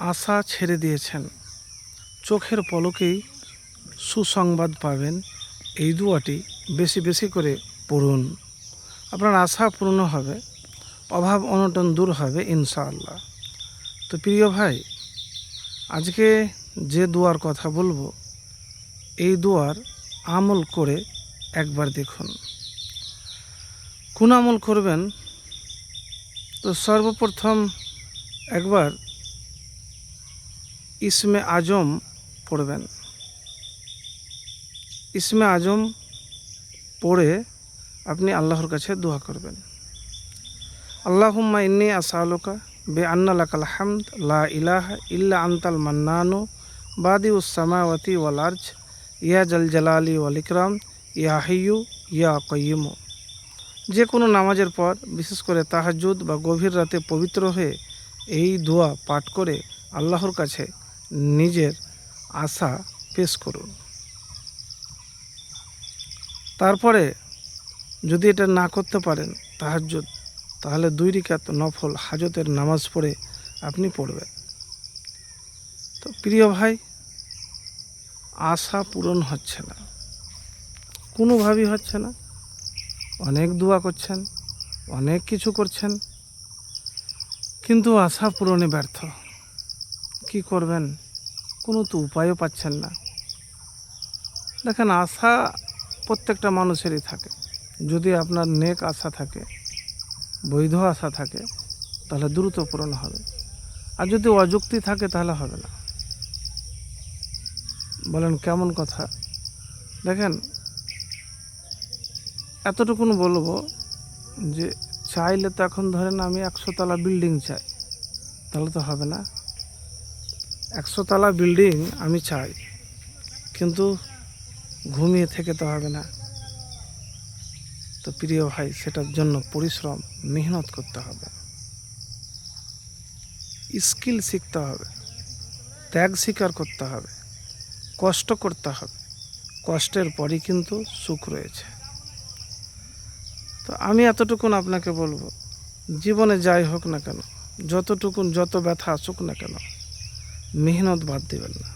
আশা ছেড়ে দিয়েছেন, চোখের পলকেই সুসংবাদ পাবেন, এই দোয়াটি বেশি বেশি করে পড়ুন। আপনার আশা পূর্ণ হবে, অভাব অনটন দূর হবে ইনশাআল্লাহ। তো প্রিয় ভাই, আজকে যে দোয়ার কথা বলবো, এই দোয়ার আমল করে একবার দেখুন। কোন আমল করবেন? তো সর্বপ্রথম একবার ইসমে আজম পড়বেন। ইসমে আজম পড়ে আপনি আল্লাহর কাছে দোয়া করবেন। আল্লাহুম্মা ইন্নী আসআলুকা বিআন্না লাকাল হামদ লা ইলাহা ইল্লা আনতাল মান্নানু বাদিউস সামাওয়াতি ওয়াল আরজ ইয়া জাল জালালি ওয়াল ইকরাম ইয়া হাইয়্যু ইয়া কাইয়্যুম। যে কোনো নামাজের পর, বিশেষ করে তাহাজ্জুদ বা গভীর রাতে পবিত্র হয়ে এই দোয়া পাঠ করে আল্লাহর কাছে নিজের আশা পেশ করুন। তারপরে যদি এটা না করতে পারেন তাহাজ্জুদ, তাহলে 2 রাকাত নফল হাজতের নামাজ পড়ে আপনি পড়বেন। তো প্রিয় ভাই, আশা পূরণ হচ্ছে না, কোনোভাবেই হচ্ছে না। অনেক দোয়া করছেন, অনেক কিছু করছেন, কিন্তু আশা পূরণে ব্যর্থ। কি করবেন? কোনো তো উপায়ও পাচ্ছেন না। দেখেন, আশা প্রত্যেকটা মানুষেরই থাকে। যদি আপনার নেক আশা থাকে, বৈধ আশা থাকে, তাহলে দ্রুত পূরণ হবে। আর যদি অযুক্তি থাকে তাহলে হবে না। বলেন কেমন কথা? দেখেন, এতটুকুন বলবো যে চাইলে তো এখন ধরেন আমি 100 তলা বিল্ডিং চাই, তাহলে তো হবে না। 100 তলা বিল্ডিং আমি চাই, কিন্তু ঘুমিয়ে থেকে তো হবে না। তো প্রিয় ভাই, সেটার জন্য পরিশ্রম, মেহনত করতে হবে, স্কিল শিখতে হবে, ত্যাগ স্বীকার করতে হবে, কষ্ট করতে হবে। কষ্টের পরই কিন্তু সুখ রয়েছে। তো আমি এতটুকুন আপনাকে বলবো, জীবনে যাই হোক না কেন, যত ব্যথা আসুক না কেন, মেহনত বাদ দিবেন না।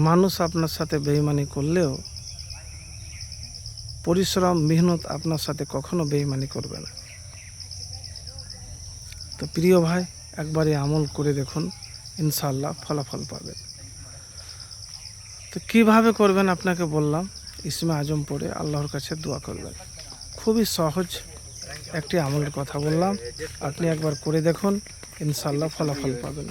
মানুষ আপনার সাথে বেঈমানি করলেও পরিশ্রম, মেহনত আপনার সাথে কখনো বেঈমানি করবে না। তো প্রিয় ভাই, একবারে আমল করে দেখুন, ইনশাআল্লাহ ফলাফল পাবেন। তো কীভাবে করবেন আপনাকে বললাম। ইসমে আজম পড়ে আল্লাহর কাছে দোয়া করবেন। খুবই সহজ একটি আমলের কথা বললাম, আপনি একবার করে দেখুন, ইনশাআল্লাহ ফলাফল পাবেন।